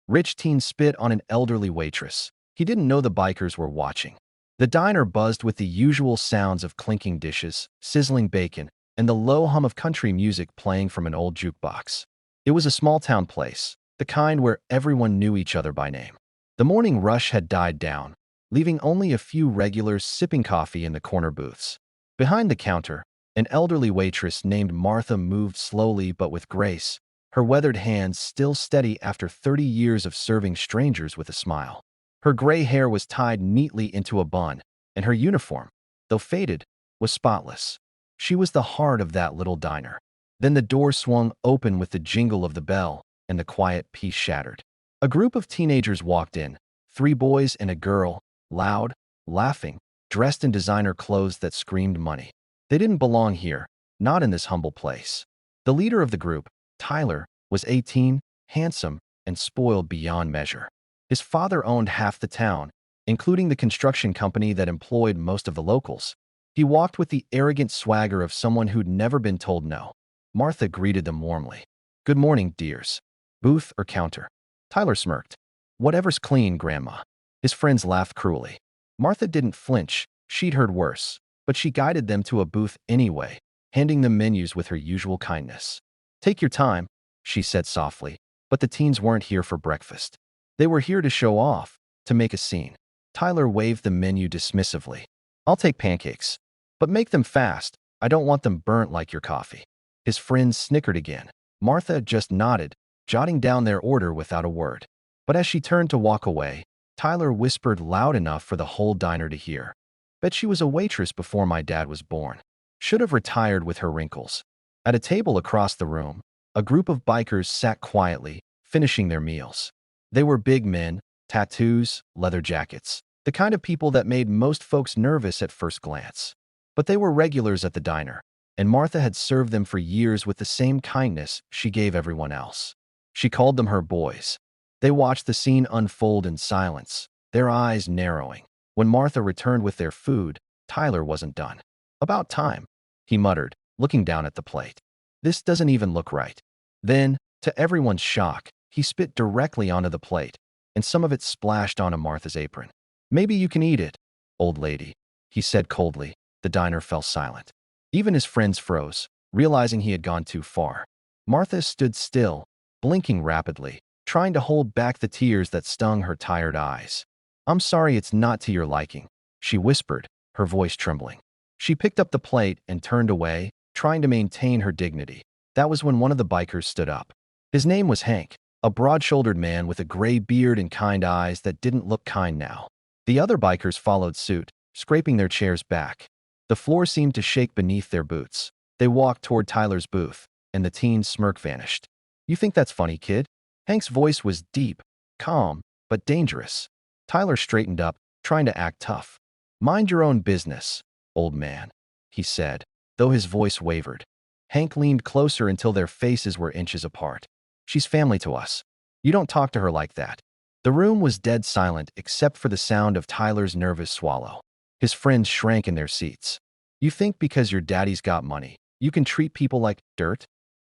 Rich teen spit on an elderly waitress. He didn't know the bikers were watching. The diner buzzed with the usual sounds of clinking dishes, sizzling bacon, and the low hum of country music playing from an old jukebox. It was a small-town place, the kind where everyone knew each other by name. The morning rush had died down, leaving only a few regulars sipping coffee in the corner booths. Behind the counter, an elderly waitress named Martha moved slowly but with grace, her weathered hands still steady after 30 years of serving strangers with a smile. Her gray hair was tied neatly into a bun, and her uniform, though faded, was spotless. She was the heart of that little diner. Then the door swung open with the jingle of the bell, and the quiet peace shattered. A group of teenagers walked in, 3 boys and a girl, loud, laughing, dressed in designer clothes that screamed money. They didn't belong here, not in this humble place. The leader of the group, Tyler, was 18, handsome, and spoiled beyond measure. His father owned half the town, including the construction company that employed most of the locals. He walked with the arrogant swagger of someone who'd never been told no. Martha greeted them warmly. "Good morning, dears. Booth or counter?" Tyler smirked. "Whatever's clean, Grandma." His friends laughed cruelly. Martha didn't flinch. She'd heard worse, but she guided them to a booth anyway, handing them menus with her usual kindness. "Take your time," she said softly, but the teens weren't here for breakfast. They were here to show off, to make a scene. Tyler waved the menu dismissively. "I'll take pancakes, but make them fast. I don't want them burnt like your coffee." His friends snickered again. Martha just nodded, jotting down their order without a word. But as she turned to walk away, Tyler whispered loud enough for the whole diner to hear. "Bet she was a waitress before my dad was born. Should have retired with her wrinkles." At a table across the room, a group of bikers sat quietly, finishing their meals. They were big men, tattoos, leather jackets, the kind of people that made most folks nervous at first glance. But they were regulars at the diner, and Martha had served them for years with the same kindness she gave everyone else. She called them her boys. They watched the scene unfold in silence, their eyes narrowing. When Martha returned with their food, Tyler wasn't done. "About time," he muttered, looking down at the plate. "This doesn't even look right." Then, to everyone's shock, he spit directly onto the plate, and some of it splashed onto Martha's apron. "Maybe you can eat it, old lady," he said coldly. The diner fell silent. Even his friends froze, realizing he had gone too far. Martha stood still, blinking rapidly, trying to hold back the tears that stung her tired eyes. "I'm sorry it's not to your liking," she whispered, her voice trembling. She picked up the plate and turned away, trying to maintain her dignity. That was when one of the bikers stood up. His name was Hank, a broad-shouldered man with a gray beard and kind eyes that didn't look kind now. The other bikers followed suit, scraping their chairs back. The floor seemed to shake beneath their boots. They walked toward Tyler's booth, and the teen's smirk vanished. "You think that's funny, kid?" Hank's voice was deep, calm, but dangerous. Tyler straightened up, trying to act tough. "Mind your own business, old man," he said, though his voice wavered. Hank leaned closer until their faces were inches apart. "She's family to us. You don't talk to her like that." The room was dead silent except for the sound of Tyler's nervous swallow. His friends shrank in their seats. "You think because your daddy's got money, you can treat people like dirt?"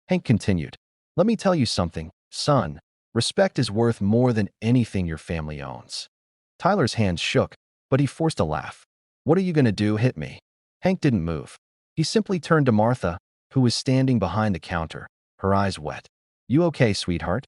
Hank continued. "Let me tell you something, son. Respect is worth more than anything your family owns." Tyler's hands shook, but he forced a laugh. "What are you going to do, hit me?" Hank didn't move. He simply turned to Martha, who was standing behind the counter, her eyes wet. "You okay, sweetheart?"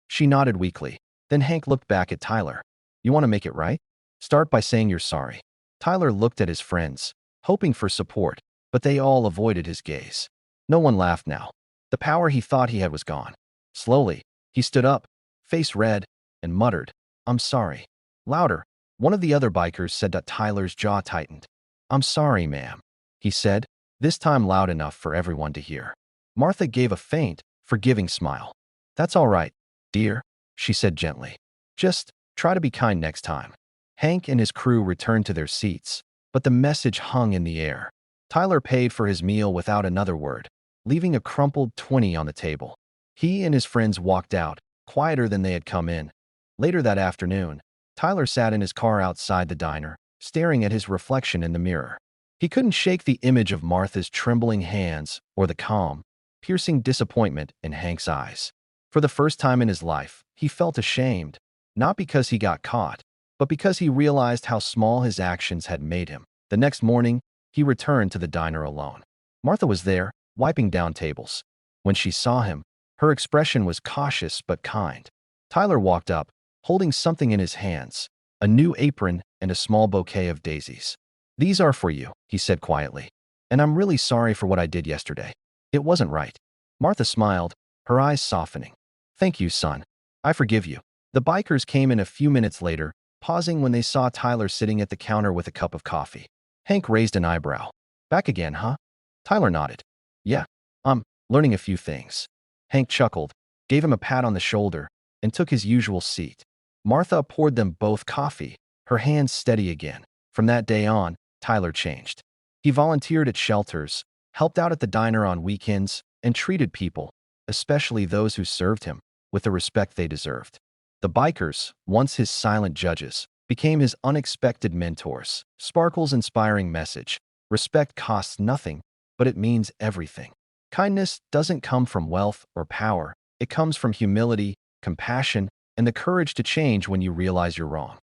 She nodded weakly. Then Hank looked back at Tyler. "You want to make it right? Start by saying you're sorry." Tyler looked at his friends, hoping for support, but they all avoided his gaze. No one laughed now. The power he thought he had was gone. Slowly, he stood up, face red, and muttered, "I'm sorry." Louder, one of the other bikers said that Tyler's jaw tightened. "I'm sorry, ma'am," he said, this time loud enough for everyone to hear. Martha gave a faint, forgiving smile. "That's all right, dear," she said gently. "Just try to be kind next time." Hank and his crew returned to their seats, but the message hung in the air. Tyler paid for his meal without another word, leaving a crumpled 20 on the table. He and his friends walked out, quieter than they had come in. Later that afternoon, Tyler sat in his car outside the diner, staring at his reflection in the mirror. He couldn't shake the image of Martha's trembling hands or the calm, piercing disappointment in Hank's eyes. For the first time in his life, he felt ashamed, not because he got caught, but because he realized how small his actions had made him. The next morning, he returned to the diner alone. Martha was there, wiping down tables. When she saw him, her expression was cautious but kind. Tyler walked up, holding something in his hands, a new apron and a small bouquet of daisies. "These are for you," he said quietly. "And I'm really sorry for what I did yesterday. It wasn't right." Martha smiled, her eyes softening. "Thank you, son. I forgive you." The bikers came in a few minutes later, pausing when they saw Tyler sitting at the counter with a cup of coffee. Hank raised an eyebrow. "Back again, huh?" Tyler nodded. "Yeah, I'm learning a few things." Hank chuckled, gave him a pat on the shoulder, and took his usual seat. Martha poured them both coffee, her hands steady again. From that day on, Tyler changed. He volunteered at shelters, helped out at the diner on weekends, and treated people, especially those who served him, with the respect they deserved. The bikers, once his silent judges, became his unexpected mentors. Sparkle's inspiring message: respect costs nothing, but it means everything. Kindness doesn't come from wealth or power. It comes from humility, compassion, and the courage to change when you realize you're wrong.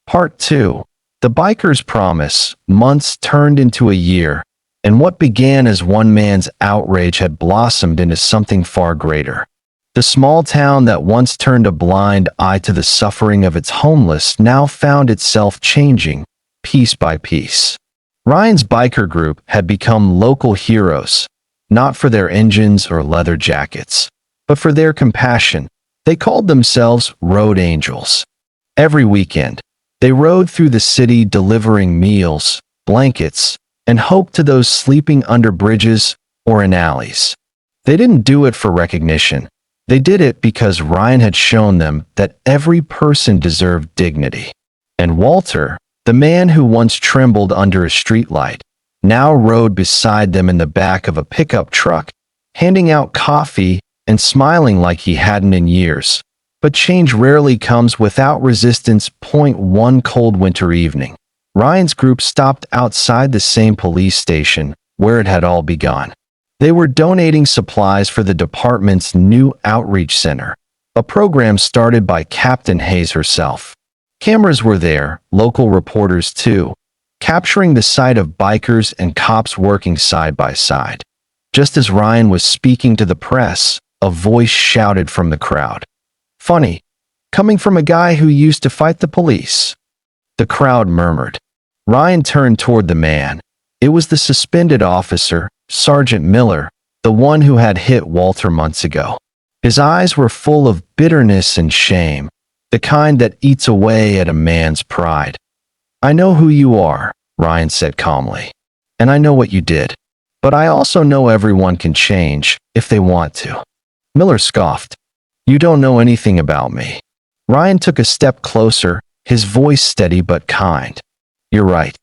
Part 2. The Biker's Promise. Months turned into a year, and what began as one man's outrage had blossomed into something far greater. The small town that once turned a blind eye to the suffering of its homeless now found itself changing, piece by piece. Ryan's biker group had become local heroes, not for their engines or leather jackets, but for their compassion. They called themselves Road Angels. Every weekend, they rode through the city delivering meals, blankets, and hope to those sleeping under bridges or in alleys. They didn't do it for recognition. They did it because Ryan had shown them that every person deserved dignity. And Walter, the man who once trembled under a streetlight, now rode beside them in the back of a pickup truck, handing out coffee and smiling like he hadn't in years. But change rarely comes without resistance. One cold winter evening, Ryan's group stopped outside the same police station where it had all begun. They were donating supplies for the department's new outreach center, a program started by Captain Hayes herself. Cameras were there, local reporters too, capturing the sight of bikers and cops working side by side. Just as Ryan was speaking to the press, a voice shouted from the crowd. "Funny, coming from a guy who used to fight the police." The crowd murmured. Ryan turned toward the man. It was the suspended officer, Sergeant Miller, the one who had hit Walter months ago. His eyes were full of bitterness and shame, the kind that eats away at a man's pride. "I know who you are," Ryan said calmly, "and I know what you did. But I also know everyone can change if they want to." Miller scoffed. "You don't know anything about me." Ryan took a step closer, his voice steady but kind. "You're right.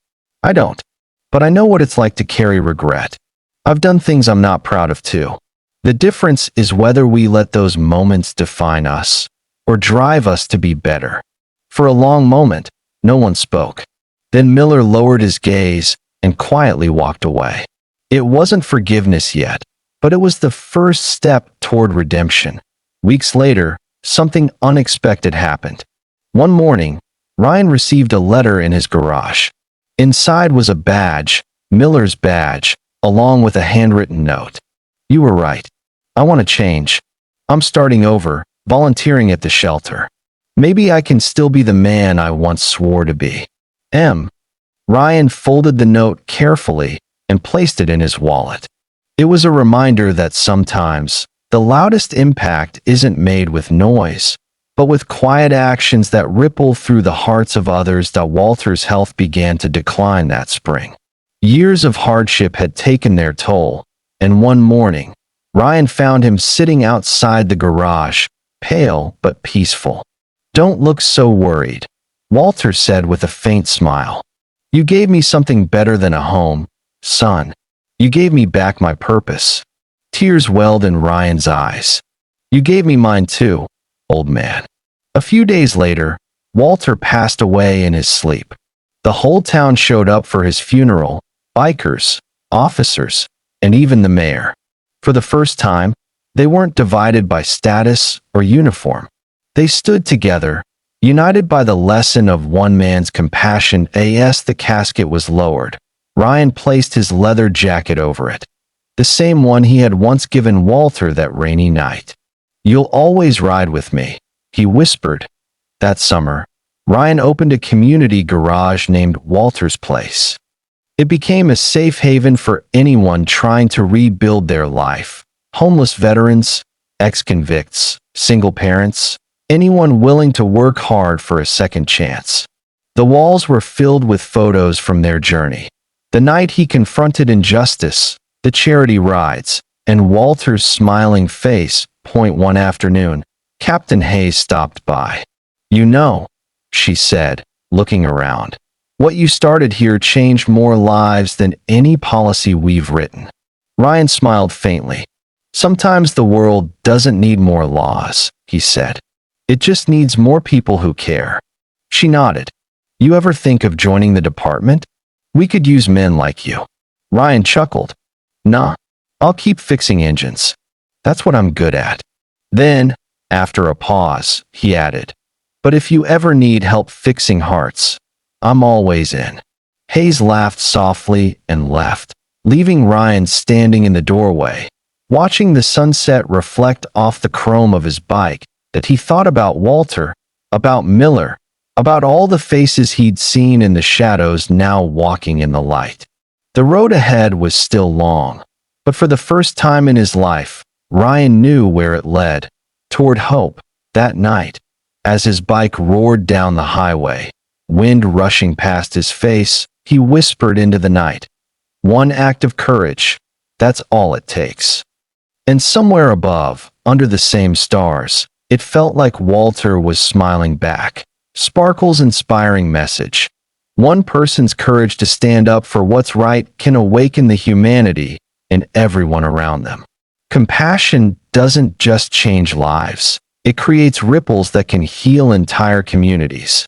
I don't. But I know what it's like to carry regret. I've done things I'm not proud of too. The difference is whether we let those moments define us or drive us to be better." For a long moment, no one spoke. Then Miller lowered his gaze and quietly walked away. It wasn't forgiveness yet, but it was the first step toward redemption. Weeks later, something unexpected happened. One morning, Ryan received a letter in his garage. Inside was a badge, Miller's badge, along with a handwritten note. "You were right. I want to change. I'm starting over, volunteering at the shelter. Maybe I can still be the man I once swore to be. M." Ryan folded the note carefully and placed it in his wallet. It was a reminder that sometimes the loudest impact isn't made with noise, but with quiet actions that ripple through the hearts of others. Walter's health began to decline that spring. Years of hardship had taken their toll, and one morning, Ryan found him sitting outside the garage, pale but peaceful. "Don't look so worried," Walter said with a faint smile. "You gave me something better than a home, son. You gave me back my purpose." Tears welled in Ryan's eyes. "You gave me mine too, old man." A few days later, Walter passed away in his sleep. The whole town showed up for his funeral, bikers, officers, and even the mayor. For the first time, They weren't divided by status or uniform. They stood together, united by the lesson of one man's compassion. As the casket was lowered, Ryan placed his leather jacket over it, the same one he had once given Walter that rainy night. "You'll always ride with me," he whispered. That summer, Ryan opened a community garage named Walter's Place. It became a safe haven for anyone trying to rebuild their life. Homeless veterans, ex-convicts, single parents, anyone willing to work hard for a second chance. The walls were filled with photos from their journey. The night he confronted injustice, the charity rides, and Walter's smiling face. One afternoon, Captain Hayes stopped by. "You know," she said, looking around, "what you started here changed more lives than any policy we've written." Ryan smiled faintly. "Sometimes the world doesn't need more laws," he said. "It just needs more people who care." She nodded. "You ever think of joining the department? We could use men like you." Ryan chuckled. "Nah, I'll keep fixing engines. That's what I'm good at." Then, after a pause, he added, "But if you ever need help fixing hearts, I'm always in." Hayes laughed softly and left, leaving Ryan standing in the doorway, watching the sunset reflect off the chrome of his bike. That he thought about Walter, about Miller, about all the faces he'd seen in the shadows now walking in the light. The road ahead was still long, but for the first time in his life, Ryan knew where it led, toward hope. That night, as his bike roared down the highway, wind rushing past his face, he whispered into the night, "One act of courage, that's all it takes." And somewhere above, under the same stars, it felt like Walter was smiling back. Sparkle's inspiring message. One person's courage to stand up for what's right can awaken the humanity in everyone around them. Compassion doesn't just change lives. It creates ripples that can heal entire communities.